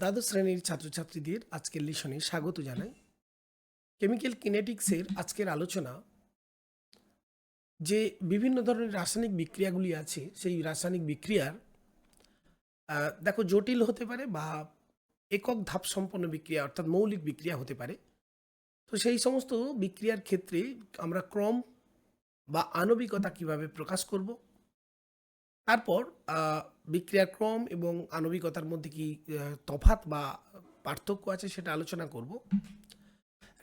দ্বাদশ শ্রেণীর ছাত্রছাত্রীদের আজকের লিসনে স্বাগত জানাই। কেমিক্যাল কিনেটিক্সের আজকের আলোচনা যে বিভিন্ন ধরনের রাসায়নিক বিক্রিয়াগুলি আছে, সেই রাসায়নিক বিক্রিয়ার দেখো জটিল হতে পারে বা একক ধাপ সম্পন্ন বিক্রিয়া অর্থাৎ মৌলিক বিক্রিয়া হতে পারে। তো সেই সমস্ত বিক্রিয়ার ক্ষেত্রে আমরা ক্রম বা আণবিকতা কিভাবে প্রকাশ করব, তারপর বিক্রিয়ার ক্রম এবং আণবিকতার মধ্যে কি তফাৎ বা পার্থক্য আছে সেটা আলোচনা করব।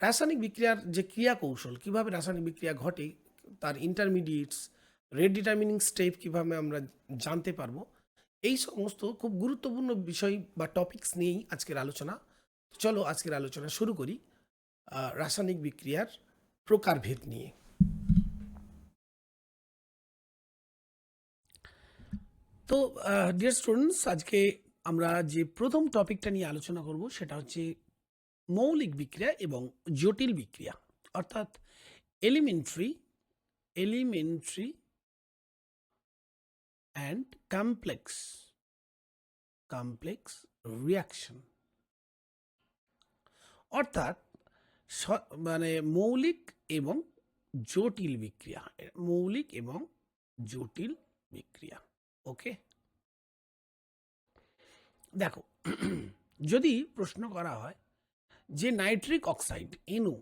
রাসায়নিক বিক্রিয়ার যে ক্রিয়া কৌশল, কীভাবে রাসায়নিক বিক্রিয়া ঘটে, তার ইন্টারমিডিয়েটস, রেট ডিটারমিনিং স্টেপ কীভাবে আমরা জানতে পারবো, এই সমস্ত খুব গুরুত্বপূর্ণ বিষয় বা টপিকস নিয়েই আজকের আলোচনা। চলো আজকের আলোচনা শুরু করি রাসায়নিক বিক্রিয়ার প্রকারভেদ নিয়ে। তো ডিয়ার স্টুডেন্টস, আজকে আমরা যে প্রথম টপিকটা নিয়ে আলোচনা করব সেটা হচ্ছে মৌলিক বিক্রিয়া এবং জটিল বিক্রিয়া, অর্থাৎ এলিমেন্টারি অ্যান্ড কমপ্লেক্স রিয়াকশন। অর্থাৎ মানে মৌলিক এবং জটিল বিক্রিয়া, ওকে। দেখো, যদি প্রশ্ন করা হয় যে নাইট্রিক অক্সাইড NO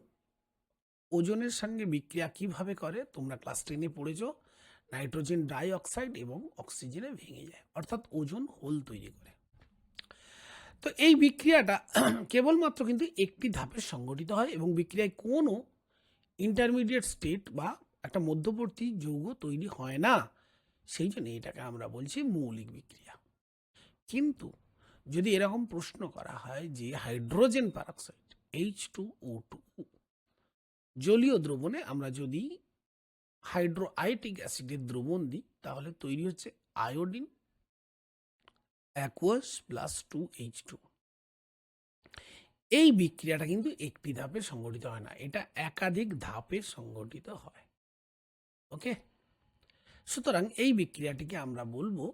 ওজনের সঙ্গে বিক্রিয়া কিভাবে করে, তোমরা ক্লাস 10-এ পড়েছো, নাইট্রোজেন ডাই অক্সাইড এবং অক্সিজেনে ভেঙে যায়, অর্থাৎ ওজোন হোল তৈরি করে। তো এই বিক্রিয়াটা কেবলমাত্র কিন্তু একটি ধাপে সংঘটিত হয় এবং বিক্রিয়ায় কোনো ইন্টারমিডিয়েট স্টেট বা একটা মধ্যবর্তী যৌগ তৈরি হয় না। সেই জন্য এটাকে আমরা বলছি মৌলিক বিক্রিয়া। কিন্তু যদি এরকম প্রশ্ন করা হয় যে হাইড্রোজেন পারঅক্সাইড H2O2 জলীয় দ্রবণে আমরা যদি হাইড্রোআয়োটিক অ্যাসিডের দ্রবণ দিই, তাহলে তৈরি হচ্ছে আয়োডিন অ্যাকুয়াস প্লাস 2H2। এই বিক্রিয়াটা কিন্তু একটি ধাপে সংঘটিত হয় না, এটা একাধিক ধাপে সংঘটিত হয়। ওকে, সুতরাং এই বিক্রিয়াটিকে আমরা বলবো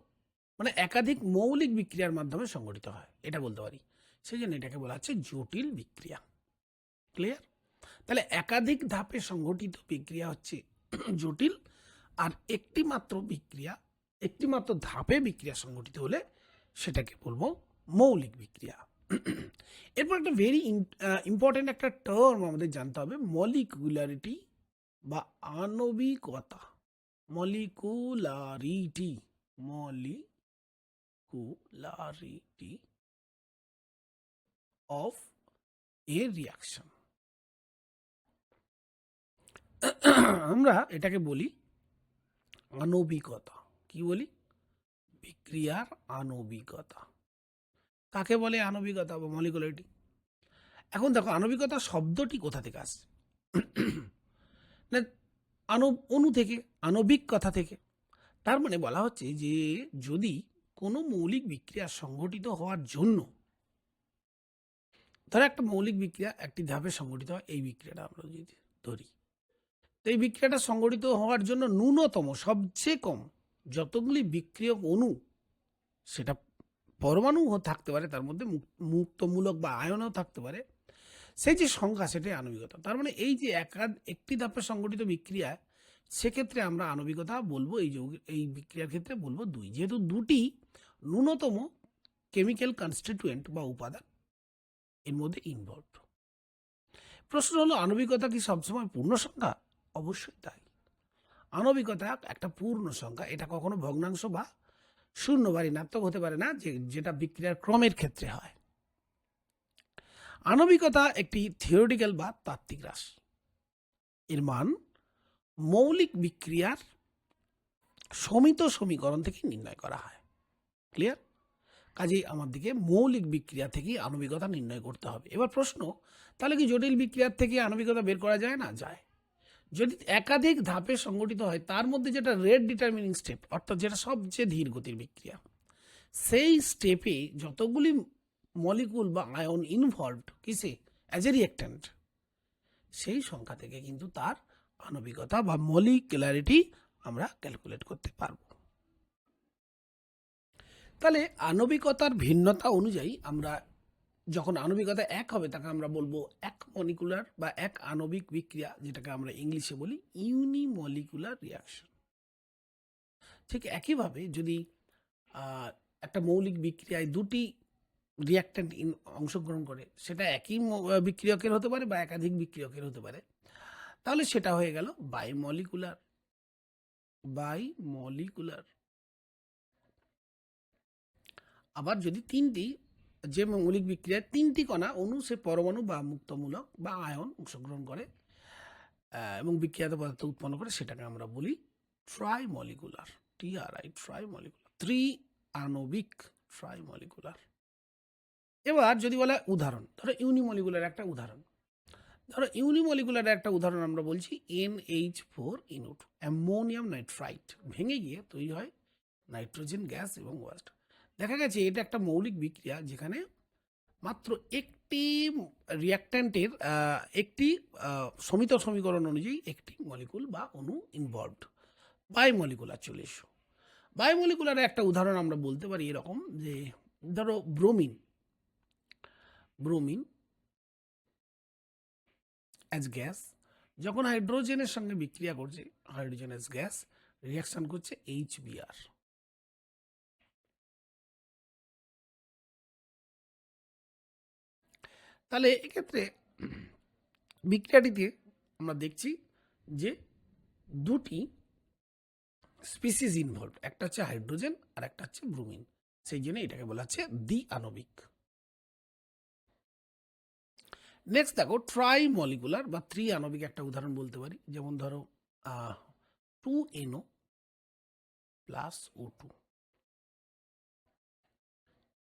মানে একাধিক মৌলিক বিক্রিয়ার মাধ্যমে সংঘটিত হয়, এটা বলতে পারি। সেই জন্য এটাকে বলা হচ্ছে জটিল বিক্রিয়া। ক্লিয়ার? তাহলে একাধিক ধাপে সংঘটিত বিক্রিয়া হচ্ছে জটিল, আর একটি মাত্র ধাপে বিক্রিয়া সংঘটিত হলে সেটাকে বলবো মৌলিক বিক্রিয়া। এরপর একটা ভেরি ইম্পর্টেন্ট একটা টার্ম আমাদের জানতে হবে, মলিকুলারিটি বা আণবিকতা। মলিকুলারিটি অফ এ রিয়াকশন। আমরা এটাকে বলি আণবিকতা। কি বলি? বিক্রিয়ার আণবিকতা। কাকে বলে আণবিকতা বা মলিকুলারিটি? এখন দেখো, আণবিকতা শব্দটি কোথা থেকে আসছে? না, অণু থেকে, আণবিক কথা থেকে। তার মানে বলা হচ্ছে যে যদি কোনো মৌলিক বিক্রিয়া সংঘটিত হওয়ার জন্য, ধরো একটা মৌলিক বিক্রিয়া একটি ধাপে সংঘটিত হয়, এই বিক্রিয়াটা আমরা যদি ধরি, তো এই বিক্রিয়াটা সংঘটিত হওয়ার জন্য ন্যূনতম, সবচেয়ে কম যতগুলি বিক্রিয়ক অণু, সেটা পরমাণু থাকতে পারে, তার মধ্যে মুক্তমূলক বা আয়নও থাকতে পারে, সেই যে সংখ্যা, সেটাই আণবিকতা। তার মানে এই যে একটি ধাপে সংঘটিত বিক্রিয়া, সেক্ষেত্রে আমরা আণবিকতা বলবো, এই বিক্রিয়ার ক্ষেত্রে বলবো 2, যেহেতু দুটি ন্যূনতম কেমিক্যাল কনস্টিটিউয়েন্ট বা উপাদান এর মধ্যে ইনভলভড। প্রশ্ন হলো, আণবিকতা কি সবসময় পূর্ণ সংখ্যা? অবশ্যই তাই। আণবিকতা একটা পূর্ণ সংখ্যা, এটা কখনো ভগ্নাংশ বা শূন্য বা ঋণাত্মক হতে পারে না, যেটা বিক্রিয়ার ক্রমের ক্ষেত্রে হয়। আণবিকতা একটি থিওরিটিক্যাল বা তাত্ত্বিক রাশি। এর মান মৌলিক বিক্রিয়ার সমিত সমীকরণ থেকে নির্ণয় করা হয়। ক্লিয়ার? কাজেই আমার দিকে মৌলিক বিক্রিয়া থেকেই আণবিকতা নির্ণয় করতে হবে। এবার প্রশ্ন, তাহলে কি জটিল বিক্রিয়ার থেকে আণবিকতা বের করা যায় না? যায়। যদি একাধিক ধাপে সংঘটিত হয়, তার মধ্যে যেটা রেট ডিটারমিনিং স্টেপ, অর্থাৎ যেটা সবচেয়ে ধীর গতির বিক্রিয়া, সেই স্টেপে যতগুলি মলিকুল বা আয়ন ইনভলভড কিসে, অ্যাজ এ রিঅ্যাক্ট্যান্ট, সেই সংখ্যা থেকে কিন্তু তার আণবিকতা বা মলিকুলারিটি আমরা ক্যালকুলেট করতে পারব। তাহলে আণবিকতার ভিন্নতা অনুযায়ী আমরা যখন আণবিকতা এক হবে তাকে আমরা বলবো এক মলিকুলার বা এক আণবিক বিক্রিয়া, যেটাকে আমরা ইংলিশে বলি ইউনিমলিকুলার রিয়াকশন। ঠিক একইভাবে যদি একটা মৌলিক বিক্রিয়ায় দুটি রিয়াক্ট্যান্ট অংশগ্রহণ করে, সেটা একই বিক্রিয়কের হতে পারে বা একাধিক বিক্রিয়কের হতে পারে, তাহলে সেটা হয়ে গেল বাইমলিকুলার। বাইমলিকুলার। আবার যদি তিনটি, যে মৌলিক বিক্রিয়ায় তিনটি কণা অণু সে পরমাণু বা মুক্তমূলক বা আয়ন অংশগ্রহণ করে এবং বিক্রিয়াত পদার্থ উৎপন্ন করে, সেটাকে আমরা বলি ট্রাইমলিকুলার। TRI, ট্রাইমলিকুলার, আণবিক ট্রাইমলিকুলার। এবার যদি বলা উদাহরণ, ধরো ইউনিমলিকুলার একটা উদাহরণ, ধরো ইউনিমলিকুলার একটা উদাহরণ আমরা বলছি NH4NO2, অ্যামোনিয়াম নাইট্রাইট ভেঙে গিয়ে তৈরি হয় নাইট্রোজেন গ্যাস এবং ওয়াস্ট। দেখা গেছে এটা একটা মৌলিক বিক্রিয়া যেখানে মাত্র একটি রিয়াক্ট্যান্টের একটি সমিত সমীকরণ অনুযায়ী একটি মলিকুল বা অণু ইনভলভড। বায়োমলিকুলার চলে এসো। বায়োমলিকুলার একটা উদাহরণ আমরা বলতে পারি এরকম, যে ধরো ব্রোমিন অ্যাজ গ্যাস যখন হাইড্রোজেনের সঙ্গে বিক্রিয়া করছে, হাইড্রোজেন অ্যাজ গ্যাস রিয়াকশন করছে HBr। তাহলে এক্ষেত্রে বিক্রিয়াটিতে আমরা দেখছি যে দুটি স্পিসিস ইনভলভ, একটা হচ্ছে হাইড্রোজেন আর একটা হচ্ছে ব্রোমিন, সেই জন্য এটাকে বলা হচ্ছে দ্বি আণবিক। নেক্সট দেখো ট্রাইমলিকুলার বা আণবিক একটা উদাহরণ বলতে পারি, যেমন ধরো 2NO প্লাস O2।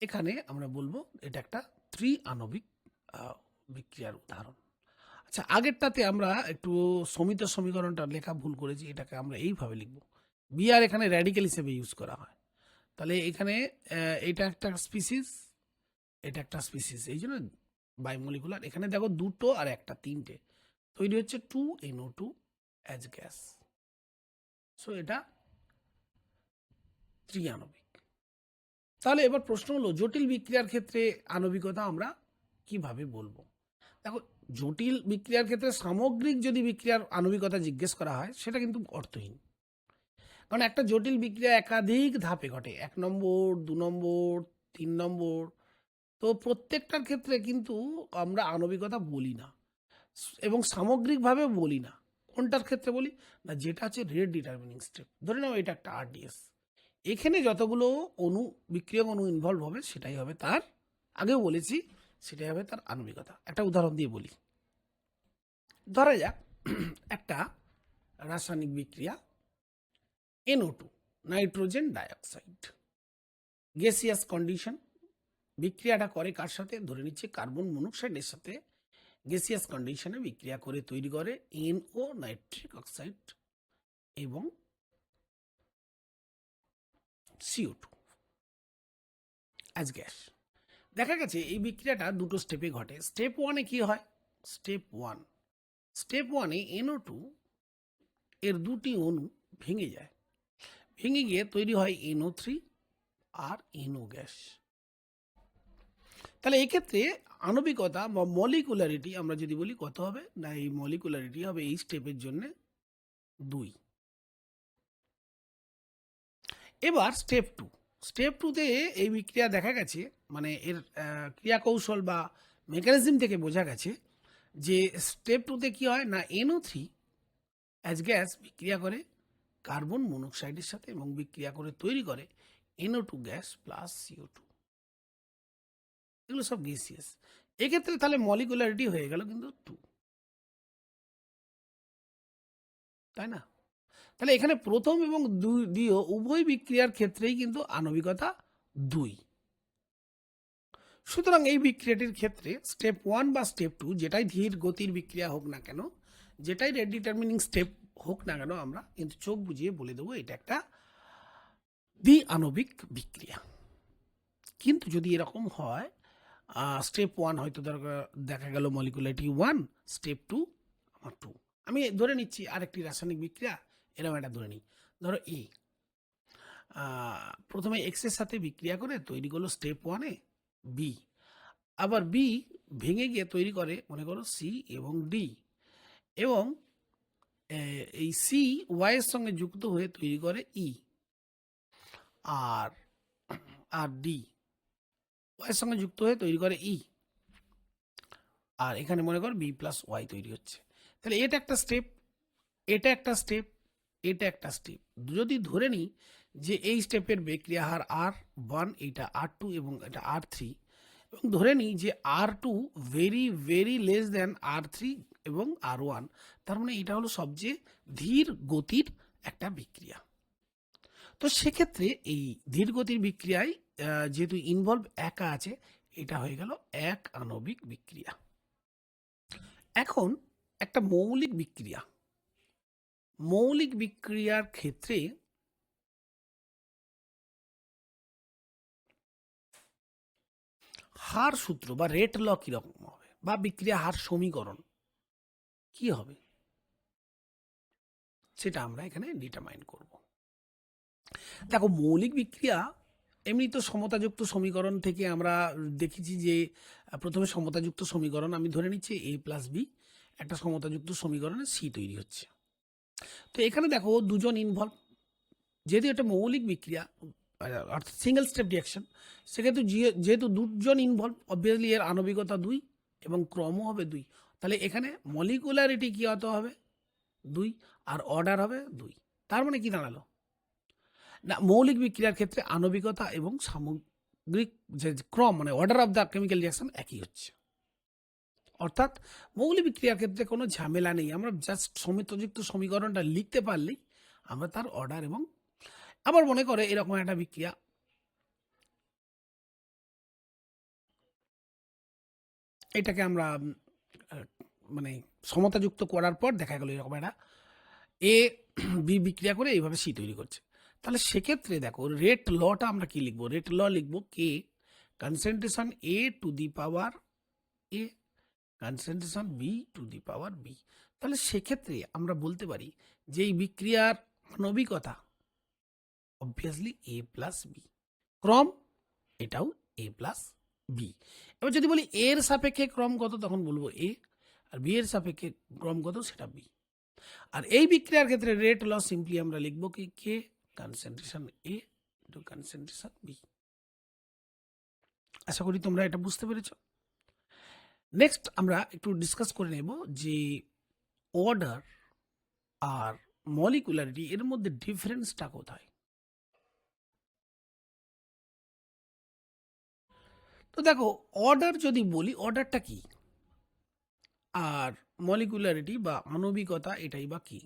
এখানে আমরা বলবো এটা একটা আণবিক বিক্রিয়ার উদাহরণ। আচ্ছা, আগেরটাতে আমরা একটু সমিত সমীকরণটা লেখা ভুল করেছি, এটাকে আমরা এইভাবে লিখব, Br এখানে র্যাডিক্যাল হিসেবে ইউজ করা হয়। তাহলে এখানে এটা একটা স্পিসিস, এটা একটা স্পিসিস, এই জন্য বাইমলিকুলার। এখানে দেখো দুটো আর একটা, তিনটে তৈরি হচ্ছে 2NO2 অ্যাজ গ্যাস। সো এটা আণবিক। তাহলে এবার প্রশ্ন হলো, জটিল বিক্রিয়ার ক্ষেত্রে আণবিকতা আমরা কিভাবে বলবো? দেখো, জটিল বিক্রিয়ার ক্ষেত্রে সামগ্রিক যদি বিক্রিয়ার আণবিকতা জিজ্ঞেস করা হয়, সেটা কিন্তু অর্থহীন। কারণ একটা জটিল বিক্রিয়া একাধিক ধাপে ঘটে, 1 নম্বর, 2 নম্বর, 3 নম্বর, তো প্রত্যেকটার ক্ষেত্রে কিন্তু আমরা আণবিকতা বলি না এবং সামগ্রিকভাবে বলি না। কোনটার ক্ষেত্রে বলি না, যেটা হচ্ছে রেট ডিটারমিনিং স্টেপ। ধরে নাও এটা একটা RDS, এখানে যতগুলো অণু বিক্রিয়ক অণু ইনভলভ হবে সেটাই হবে তার, আগেও বলেছি, সেটাই হবে তার আণবিকতা। একটা উদাহরণ দিয়ে বলি, ধরা যাক একটা রাসায়নিক বিক্রিয়া NO2 nitrogen dioxide, gaseous condition. বিক্রিয়াটা করে কার সাথে? ধরে নিচ্ছে কার্বন মনোক্সাইডের সাথে গ্যাসিয়াস কন্ডিশনে বিক্রিয়া করে তৈরি করে NO নাইট্রিক অক্সাইড এবং CO2 অ্যাজ গ্যাস। দেখা গেছে এই বিক্রিয়াটা দুটো স্টেপে ঘটে। স্টেপ 1-এ কি হয়? স্টেপ 1-এ NO2 এর দুটি অণু ভেঙে যায়, ভেঙে গিয়ে তৈরি হয় NO3 আর NO গ্যাস। তাহলে এক্ষেত্রে আণবিকতা বা মলিকুলারিটি আমরা যদি বলি কত হবে না, এই মলিকুলারিটি হবে এই স্টেপের জন্য 2। এবার স্টেপ 2-তে এই বিক্রিয়া দেখা গেছে, মানে এর ক্রিয়াকৌশল বা মেকানিজম থেকে বোঝা গেছে যে স্টেপ 2-তে কি হয় না, NO3 অ্যাজ গ্যাস বিক্রিয়া করে কার্বন মনোক্সাইডের সাথে এবং বিক্রিয়া করে তৈরি করে NO2 গ্যাস প্লাস CO2। এগুলো সব গ্যাসিয়াস। এক্ষেত্রে তাহলে মলিকুলারিটি হয়ে গেল কিন্তু 2, তাই না? তাহলে এখানে প্রথম এবং দ্বিতীয় উভয় বিক্রিয়ার ক্ষেত্রেই কিন্তু আণবিকতা 2। সুতরাং এই বিক্রিয়াটির ক্ষেত্রে স্টেপ 1 বা স্টেপ 2, যেটাই ধীর গতির বিক্রিয়া হোক না কেন, যেটাই রেট ডিটারমিনিং স্টেপ হোক না কেন, আমরা কিন্তু চোখ বুঝিয়ে বলে দেবো এটা একটা দ্বি আণবিক বিক্রিয়া। কিন্তু যদি এরকম হয়, স্টেপ 1 হয়তো দেখা গেল মলিকুলারিটি 1, স্টেপ 2 আমার 2। আমি ধরে নিচ্ছি আরেকটি রাসায়নিক বিক্রিয়া, এরকম একটা ধরে নিই, ধরো এ প্রথমে এক্স এর সাথে বিক্রিয়া করে তৈরি করলো স্টেপ 1-এ বি, আবার বি ভেঙে গিয়ে তৈরি করে মনে করো সি এবং ডি, এবং এই সি ওয়াইয়ের সঙ্গে যুক্ত হয়ে তৈরি করে ই, আর আর ডি ওয়াইয়ের সঙ্গে যুক্ত হয়ে তৈরি করে ই, আর এখানে মনে করো বি প্লাস ওয়াই তৈরি হচ্ছে। তাহলে এটা একটা স্টেপ, এটা একটা স্টেপ, এটা একটা স্টেপ। যদি ধরে নিই যে এই স্টেপের বিক্রিয়া হার R1, এটা R2 এবং এটা R3, এবং ধরে নিই যে R2 very very less than R3 এবং R1, তার মানে এটা হলো সবচেয়ে ধীর গতির একটা বিক্রিয়া। তো সেক্ষেত্রে এই ধীর গতির বিক্রিয়ায় যেহেতু ইনভলভ একা আছে, এটা হয়ে গেল এক আণবিক বিক্রিয়া। এখন একটা মৌলিক বিক্রিয়া, মৌলিক বিক্রিয়ার ক্ষেত্রে হার সূত্র বা রেট ল কিরকম হবে, বা বিক্রিয়া হার সমীকরণ কি হবে, সেটা আমরা এখানে ডিটারমাইন করব। দেখো, মৌলিক বিক্রিয়া এমনি তো সমতাযুক্ত সমীকরণ থেকে আমরা দেখেছি যে প্রথমে সমতাযুক্ত সমীকরণ আমি ধরে নিচ্ছি এ প্লাস বি, একটা সমতাযুক্ত সমীকরণে সি তৈরি হচ্ছে। তো এখানে দেখো দুজন ইনভলভ, যেহেতু এটা মৌলিক বিক্রিয়া অর্থাৎ সিঙ্গেল স্টেপ রিয়াকশন, সেক্ষেত্রে যেহেতু দুজন ইনভলভ, অবভিয়াসলি এর আণবিকতা 2 এবং ক্রমও হবে 2, তাহলে এখানে মলিকুলারিটি কী হতে হবে 2, আর অর্ডার হবে 2। তার মানে কি দাঁড়ালো না, মৌলিক বিক্রিয়ার ক্ষেত্রে আণবিকতা এবং সামগ্রিক যে ক্রম মানে order of the chemical reaction একই হচ্ছে। অর্থাৎ মৌলিক বিক্রিয়ার ক্ষেত্রে কোনো ঝামেলা নেই, আমরা জাস্ট সমতাযুক্ত সমীকরণটা লিখতে পারলেই আমরা তার অর্ডার। এবং আবার মনে করে এরকম একটা বিক্রিয়া, এটাকে আমরা মানে সমতাযুক্ত করার পর দেখা গেল এরকম একটা এ বি বিক্রিয়া করে এইভাবে সি তৈরি করছে। তাহলে সেক্ষেত্রে দেখো রেট লটা আমরা কি লিখবো, রেট ল লিখবো k concentration A to the power A, concentration B to the power B. তাহলে সেক্ষেত্রে আমরা বলতে পারি যে এই বিক্রিয়ার আণবিকতা অবভিয়াসলি এ প্লাস বি, ক্রম এটাও এ প্লাস বি। এবার যদি বলি এর সাপেক্ষে ক্রম কত, তখন বলবো এ, আর বি এর সাপেক্ষে ক্রম কত সেটা বি। আর এই বিক্রিয়ার ক্ষেত্রে রেট ল সিম্পলি আমরা লিখবো কি কে concentration A two concentration B. আশা করি তোমরা এটা বুঝতে পেরেছ। নেক্সট আমরা একটু ডিসকাস করে নেব যে অর্ডার আর মলিকুলারিটি এর মধ্যে ডিফারেন্সটা কোথায়। তো দেখো, অর্ডার যদি বলি অর্ডারটা কি, আর মলিকুলারিটি বা আণবিকতা এটাই বা কি।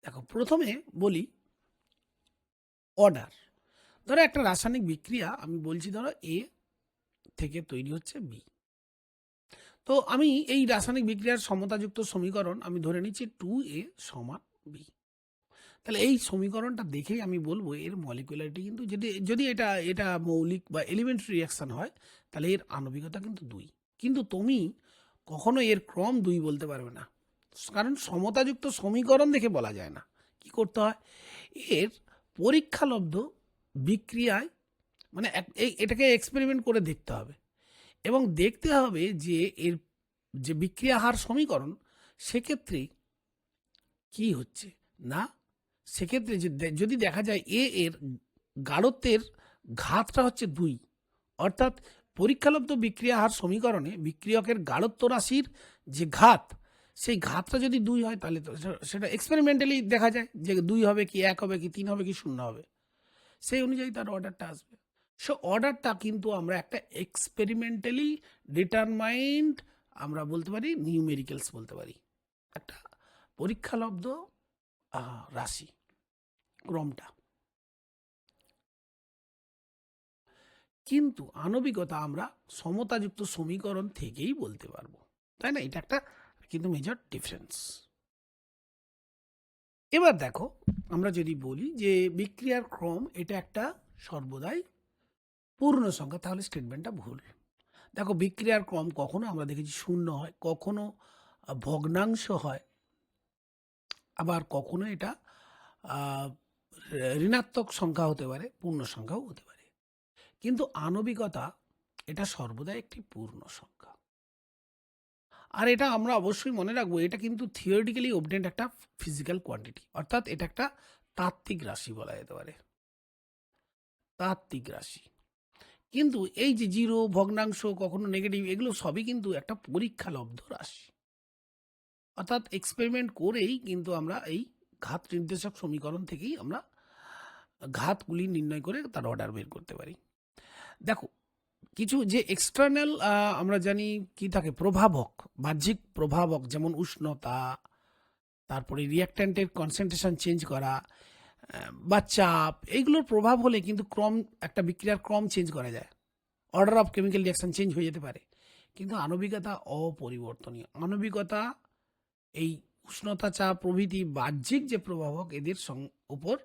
দেখো, প্রথমে বলি অর্ডার। ধরো একটা রাসায়নিক বিক্রিয়া আমি বলছি, ধরো এ থেকে তৈরি হচ্ছে বি। তো আমি এই রাসায়নিক বিক্রিয়ার সমতাযুক্ত সমীকরণ আমি ধরে নিচ্ছি 2a সমান বি। তাহলে এই সমীকরণটা দেখেই আমি বলবো এর মলিকুলারিটি কিন্তু যদি এটা এটা মৌলিক বা এলিমেন্টারি রিয়াকশন হয়, তাহলে এর আণবিকতা কিন্তু 2। কিন্তু তুমি কখনো এর ক্রম 2 বলতে পারবে না, কারণ সমতাযুক্ত সমীকরণ দেখে বলা যায় না। কি করতে হয়, এর পরীক্ষালব্ধ বিক্রিয়ায় মানে এটাকে এক্সপেরিমেন্ট করে দেখতে হবে, এবং দেখতে হবে যে এর যে বিক্রিয়া হার সমীকরণ সেক্ষেত্রে কি হচ্ছে না। সেক্ষেত্রে যদি দেখা যায় এর গাঢ়ত্বের ঘাতটা হচ্ছে 2, অর্থাৎ পরীক্ষালব্ধ বিক্রিয়া হার সমীকরণে বিক্রিয়কের গাঢ়ত্ব রাশির যে ঘাত, সেই ঘাতটা যদি 2 হয় তাহলে তো সেটা এক্সপেরিমেন্টালি দেখা যায় যে 2 হবে কি 1 হবে কি 3 হবে কি 0 হবে, সেই অনুযায়ী তার অর্ডারটা আসবে। সো অর্ডারটা কিন্তু আমরা একটা এক্সপেরিমেন্টালি ডিটারমাইন্ড আমরা বলতে পারি, নিউমেরিক্যালস বলতে পারি, একটা পরীক্ষালব্ধ রাশি ক্রমটা। কিন্তু আণবিকতা আমরা সমতাযুক্ত সমীকরণ থেকেই বলতে পারবো, তাই না? এটা একটা কিন্তু মেজর ডিফারেন্স। এবার দেখো, আমরা যদি বলি যে বিক্রিয়ার ক্রম এটা একটা সর্বদাই পূর্ণ সংখ্যা, তাহলে স্টেটমেন্টটা ভুল। দেখো, বিক্রিয়ার ক্রম কখনো আমরা দেখেছি 0 হয়, কখনো ভগ্নাংশ হয়, আবার কখনো এটা ঋণাত্মক সংখ্যা হতে পারে, পূর্ণ সংখ্যাও হতে পারে। কিন্তু আণবিকতা এটা সর্বদা একটি পূর্ণ সংখ্যা। আর এটা আমরা অবশ্যই মনে রাখবো, এটা কিন্তু থিওরিটিক্যালি অবটেন্ড একটা ফিজিক্যাল কোয়ান্টিটি, অর্থাৎ এটা একটা তাত্ত্বিক রাশি বলা যেতে পারে, তাত্ত্বিক রাশি। কিন্তু এই যে জিরো, ভগ্নাংশ, কখনো নেগেটিভ, এগুলো সবই কিন্তু একটা পরীক্ষালব্ধ রাশি, অর্থাৎ এক্সপেরিমেন্ট করেই কিন্তু আমরা এই ঘাত নির্দেশক সমীকরণ থেকেই আমরা ঘাতগুলি নির্ণয় করে তার অর্ডার বের করতে পারি। দেখো, কিছু যে এক্সটার্নাল আমরা জানি কি থাকে, প্রভাবক, বাহ্যিক প্রভাবক, যেমন উষ্ণতা, তারপরে রিয়াক্ট্যান্টের কনসেন্ট্রেশন চেঞ্জ করা, বা চাপ, এইগুলোর প্রভাব হলে কিন্তু ক্রম, একটা বিক্রিয়ার ক্রম চেঞ্জ করা যায়, order of chemical reaction change হয়ে যেতে পারে। কিন্তু আণবিকতা অপরিবর্তনীয়। আণবিকতা এই উষ্ণতা, চাপ প্রভৃতি বাহ্যিক যে প্রভাবক, এদের উপর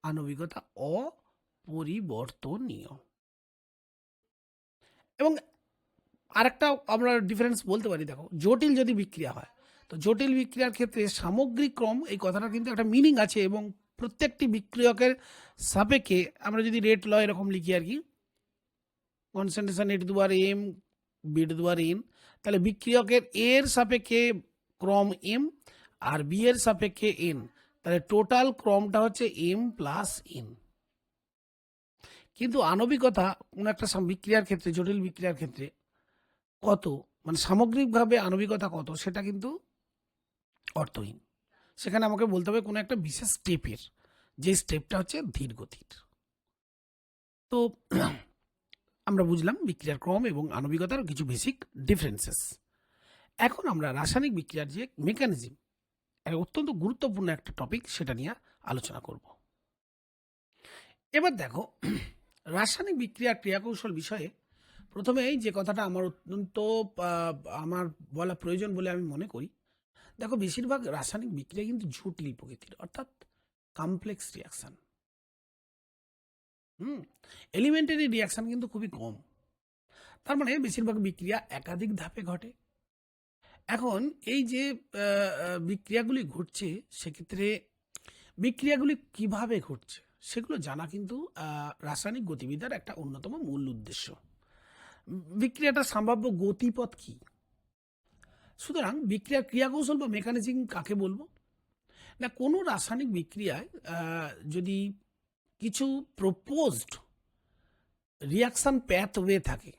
আণবিকতা অপরিবর্তনীয়। এবং আরেকটা আমরা ডিফারেন্স বলতে পারি, দেখো, জটিল যদি বিক্রিয়া হয়, তো জটিল বিক্রিয়ার ক্ষেত্রে সামগ্রিক ক্রম, এই কথাটা কিন্তু একটা মিনিং আছে, এবং প্রত্যেকটি বিক্রিয়কের সাপেক্ষে আমরা যদি রেট ল এরকম লিখি আর কি, concentration A to the power m B to the power n, তাহলে বিক্রিয়কের এর সাপেক্ষে ক্রম এম আর বি এর সাপেক্ষে এন, তাহলে টোটাল ক্রমটা হচ্ছে এম প্লাস এন। কিন্তু আণবিকতা কোনো একটা বিক্রিয়ার ক্ষেত্রে, জটিল বিক্রিয়ার ক্ষেত্রে কত, মানে সামগ্রিকভাবে আণবিকতা কত, সেটা কিন্তু অর্থহীন। সেখানে আমাকে বলতে হবে কোনো একটা বিশেষ স্টেপের, যে স্টেপটা হচ্ছে ধীর গতির। তো আমরা বুঝলাম বিক্রিয়ার ক্রম এবং আণবিকতার কিছু বেসিক ডিফারেন্সেস। এখন আমরা রাসায়নিক বিক্রিয়ার যে মেকানিজম, অত্যন্ত গুরুত্বপূর্ণ একটা টপিক, সেটা নিয়ে আলোচনা করব। এবার দেখো, রাসায়নিক বিক্রিয়ার ক্রিয়াকৌশল বিষয়ে প্রথমে এই যে কথাটা আমার অত্যন্ত আমার বলা প্রয়োজন বলে আমি মনে করি। দেখো, বেশিরভাগ রাসায়নিক বিক্রিয়া কিন্তু জটিল প্রকৃতির, অর্থাৎ কমপ্লেক্স রিয়াকশন। এলিমেন্টারি রিয়াকশন কিন্তু খুবই কম। তার মানে বেশিরভাগ বিক্রিয়া একাধিক ধাপে ঘটে। এখন এই যে বিক্রিয়াগুলি ঘটছে, সেক্ষেত্রে বিক্রিয়াগুলি কিভাবে ঘটছে সেগুলো জানা কিন্তু রাসায়নিক গতিবিদ্যার একটা অন্যতম মূল উদ্দেশ্য। বিক্রিয়াটা সম্ভাব্য গতিপথ কি? সুতরাং বিক্রিয়ার ক্রিয়াকৌশল বা মেকানিজম কাকে বলবো না, কোনো রাসায়নিক বিক্রিয়ায় যদি কিছু প্রপোজড রিয়াকশন প্যাথওয়ে থাকে,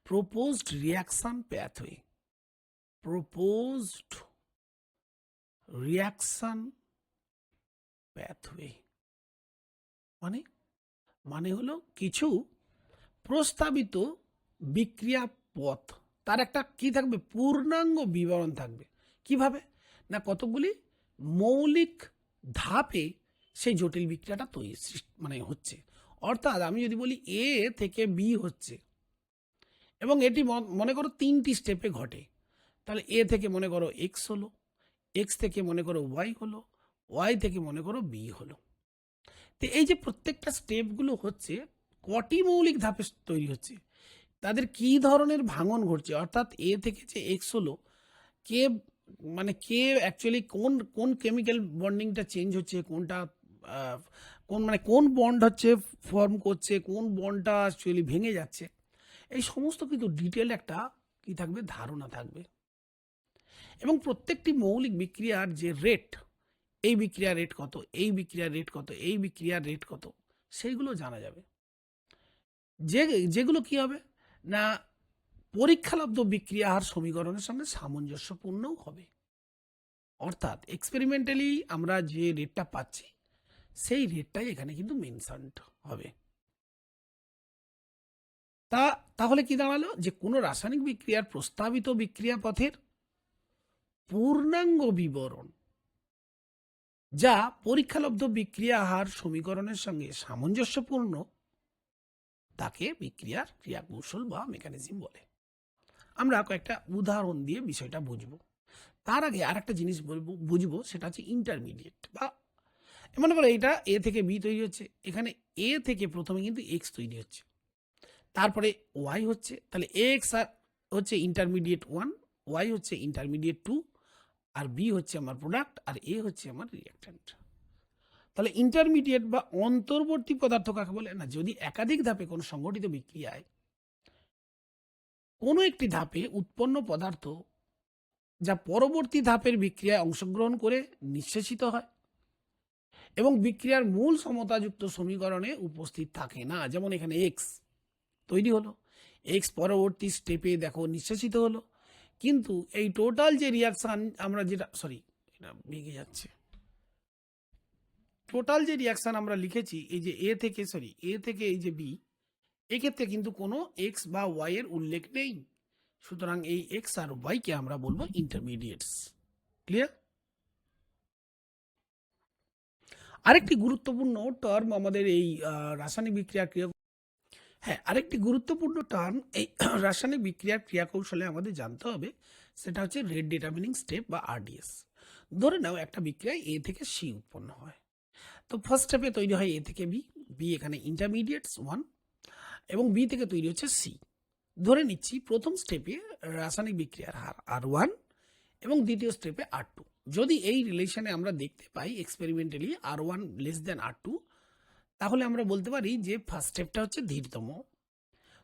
proposed reaction pathway, proposed reaction pathway মানে মানে হলো কিছু প্রস্তাবিত বিক্রিয়া পথ, তার একটা কি থাকবে, পূর্ণাঙ্গ বিবরণ থাকবে। কিভাবে না, কতগুলি মৌলিক ধাপে সেই জটিল বিক্রিয়াটা তৈরি মানে হচ্ছে। অর্থাৎ আমি যদি বলি এ থেকে বি হচ্ছে, এবং এটি মনে করো 3টি স্টেপে ঘটে, তাহলে এ থেকে মনে করো এক্স হলো, এক্স থেকে মনে করো ওয়াই হলো, ওয়াই থেকে মনে করো বি হলো। তো এই যে প্রত্যেকটা স্টেপগুলো হচ্ছে, কটি মৌলিক ধাপে তৈরি হচ্ছে, তাদের কি ধরনের ভাঙন ঘটছে, অর্থাৎ এ থেকে যে এক্স হলো, কে মানে কে অ্যাকচুয়ালি কোন কোন কেমিক্যাল বন্ডিংটা চেঞ্জ হচ্ছে, কোনটা কোন মানে কোন বন্ড হচ্ছে ফর্ম করছে, কোন বন্ডটা অ্যাকচুয়ালি ভেঙে যাচ্ছে, এই সমস্ত কিন্তু ডিটেল একটা কি থাকবে, ধারণা থাকবে। এবং প্রত্যেকটি মৌলিক বিক্রিয়ার যে রেট, এই বিক্রিয়ার রেট কত, এই বিক্রিয়ার রেট কত, এই বিক্রিয়ার রেট কত, সেইগুলো জানা যাবে। যেগুলো কি হবে না, পরীক্ষালব্ধ বিক্রিয়া হার সমীকরণের সঙ্গে সামঞ্জস্যপূর্ণও হবে। অর্থাৎ এক্সপেরিমেন্টালি আমরা যে রেটটা পাচ্ছি, সেই রেটটাই এখানে কিন্তু মেনশনড হবে। তাহলে কি দাঁড়ালো, যে কোনো রাসায়নিক বিক্রিয়ার প্রস্তাবিত বিক্রিয়া পথের পূর্ণাঙ্গ বিবরণ, যা পরীক্ষালব্ধ বিক্রিয়া হার সমীকরণের সঙ্গে সামঞ্জস্যপূর্ণ, তাকে বিক্রিয়ার ক্রিয়াকৌশল বা মেকানিজম বলে। আমরা কয়েকটা উদাহরণ দিয়ে বিষয়টা বুঝবো। তার আগে আর একটা জিনিস বুঝবো, সেটা হচ্ছে ইন্টারমিডিয়েট। বা মনে করো এটা এ থেকে বি তৈরি হচ্ছে, এখানে এ থেকে প্রথমে কিন্তু এক্স তৈরি হচ্ছে, তারপরে ওয়াই হচ্ছে, তাহলে এক্স আর হচ্ছে ইন্টারমিডিয়েট 1, ওয়াই হচ্ছে ইন্টারমিডিয়েট 2, আর বি হচ্ছে আমার প্রোডাক্ট, আর এ হচ্ছে আমার রিঅ্যাক্ট্যান্ট। তাহলে ইন্টারমিডিয়েট বা অন্তর্বর্তী পদার্থ কাকে বলে না, যদি একাধিক ধাপে কোনো সংগঠিত বিক্রিয়ায় কোনো একটি ধাপে উৎপন্ন পদার্থ যা পরবর্তী ধাপের বিক্রিয়ায় অংশগ্রহণ করে নিঃশেষিত হয় এবং বিক্রিয়ার মূল সমতাযুক্ত সমীকরণে উপস্থিত থাকে না। যেমন এখানে এক্স তৈরি হলো, এক্স পরবর্তী স্টেপে দেখো নিঃশেষিত হলো, কিন্তু এই টোটাল যে রিয়াকশান আমরা যেটা এটা ভেঙে যাচ্ছে, টোটাল যে রিয়াকশান আমরা লিখেছি এই যে এ থেকে এই যে বি, এক্ষেত্রে কিন্তু কোনো এক্স বা ওয়াই এর উল্লেখ নেই। সুতরাং এই এক্স আর ওয়াইকে আমরা বলবো ইন্টারমিডিয়েটস। ক্লিয়ার? আরেকটি গুরুত্বপূর্ণ টার্ম আমাদের এই রাসায়নিক বিক্রিয়ার ক্রিয়া, হ্যাঁ, আরেকটি গুরুত্বপূর্ণ টার্ম এই রাসায়নিক বিক্রিয়ার ক্রিয়াকৌশলে আমাদের জানতে হবে, সেটা হচ্ছে রেট ডিটারমিনিং স্টেপ বা আরডিএস। ধরে নাও একটা বিক্রিয়ায় এ থেকে সি উৎপন্ন হয়। তো ফার্স্ট স্টেপে তৈরি হয় এ থেকে বি, বি এখানে ইন্টারমিডিয়েটস 1 এবং বি থেকে তৈরি হচ্ছে সি। ধরে নিচ্ছি প্রথম স্টেপে রাসায়নিক বিক্রিয়ার হার R1 এবং দ্বিতীয় স্টেপে R2। যদি এই রিলেশনে আমরা দেখতে পাই experimentally R1 less than R2, তাহলে আমরা বলতে পারি যে ফার্স্ট স্টেপটা হচ্ছে ধীরতম।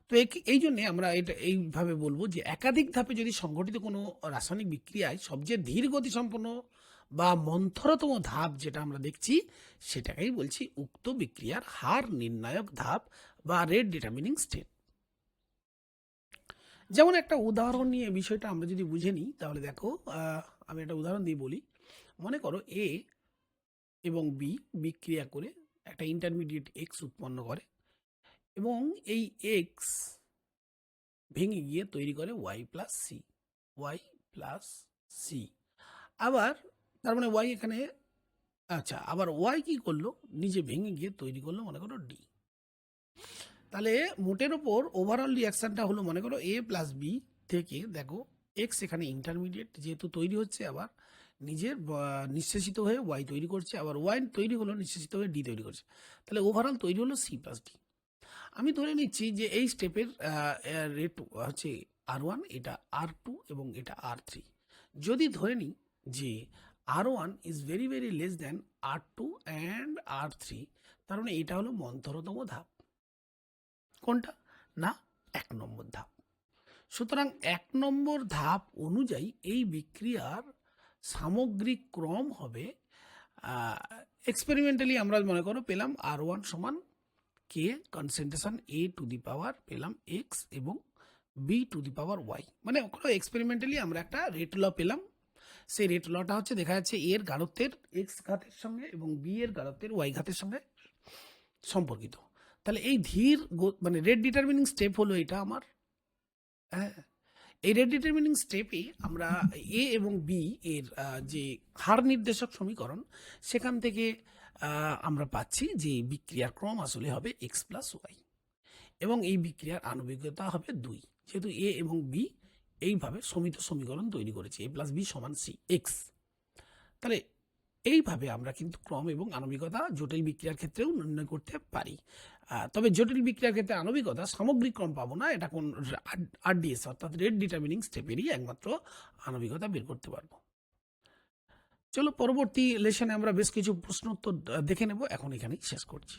তো এই জন্যে আমরা এটা এইভাবে বলবো যে একাধিক ধাপে যদি সংঘটিত কোনো রাসায়নিক বিক্রিয়ায় সবচেয়ে ধীর গতি সম্পন্ন বা মন্থরতম ধাপ যেটা আমরা দেখছি, সেটাকেই বলছি উক্ত বিক্রিয়ার হার নির্ণায়ক ধাপ বা রেট ডিটারমিনিং স্টেপ। যেমন একটা উদাহরণ নিয়ে বিষয়টা আমরা যদি বুঝে নিই, তাহলে দেখো আমি একটা উদাহরণ দিয়ে বলি। মনে করো এ এবং বি বিক্রিয়া করে একটা ইন্টারমিডিয়েট এক্স উৎপন্ন করে এবং এই এক্স ভেঙে গিয়ে তৈরি করে ওয়াই প্লাস সি। আবার তার মানে ওয়াই এখানে, আচ্ছা, আবার ওয়াই কি করলো, নিজে ভেঙে গিয়ে তৈরি করলো মনে করো ডি। তাহলে মোটের ওপর ওভারঅল রিয়াকশানটা হলো মনে করো এ প্লাস বি থেকে দেখো এক্স এখানে ইন্টারমিডিয়েট যেহেতু তৈরি হচ্ছে, আবার নিজের নিঃশেষিত হয়ে ওয়াই তৈরি করছে, আবার ওয়াই তৈরি হলো নিঃশেষিত হয়ে ডি তৈরি করছে। তাহলে ওভারঅল তৈরি হলো সি প্লাস ডি। আমি ধরে নিচ্ছি যে এই স্টেপের রেট হচ্ছে R1, এটা R2 এবং এটা R3। যদি ধরে নিই যে R1 is very very less than R2 and R3, তার মানে এটা হলো মন্থরতম ধাপ। কোনটা? না, 1 নম্বর ধাপ। সুতরাং 1 নম্বর ধাপ অনুযায়ী এই বিক্রিয়ার সামগ্রিক ক্রম হবে, এক্সপেরিমেন্টালি আমরা মনে করো পেলাম R1 সমান কে কনসেন্ট্রেশন এ টু দি পাওয়ার পেলাম এক্স এবং B to the power y. মানে এক্সপেরিমেন্টালি আমরা একটা রেট ল পেলাম। সেই রেট লটা হচ্ছে দেখা যাচ্ছে এর গাঢ়ত্বের এক্স ঘাতের সঙ্গে এবং বি এর গাঢ়ত্বের ওয়াই ঘাতের সঙ্গে সম্পর্কিত। তাহলে এই মানে রেট ডিটারমিনিং স্টেপ হলো এটা আমার। হ্যাঁ, এই রেট ডিটারমিনিং স্টেপে আমরা এ এবং বি এর যে হার নির্দেশক সমীকরণ, সেখান থেকে আমরা পাচ্ছি যে বিক্রিয়ার ক্রম আসলে হবে এক্স প্লাস ওয়াই এবং এই বিক্রিয়ার আণবিকতা হবে 2, যেহেতু এ এবং বি এইভাবে সমিত সমীকরণ তৈরি করেছে, এ প্লাস বি সমান সি এক্স। তাহলে এইভাবে আমরা কিন্তু ক্রম এবং আণবিকতা জটিল বিক্রিয়ার ক্ষেত্রেও নির্ণয় করতে পারি। তবে জটিল বিক্রিয়ার ক্ষেত্রে আণবিকতা সামগ্রিক ক্রম পাবো না, এটা কোন আরডিএস অর্থাৎ রেট ডিটারমিনিং স্টেপেরই একমাত্র আণবিকতা বের করতে পারবো। চলো পরবর্তী লেসনে আমরা বেশ কিছু প্রশ্ন উত্তর দেখে নেব, এখন এখানেই শেষ করছি।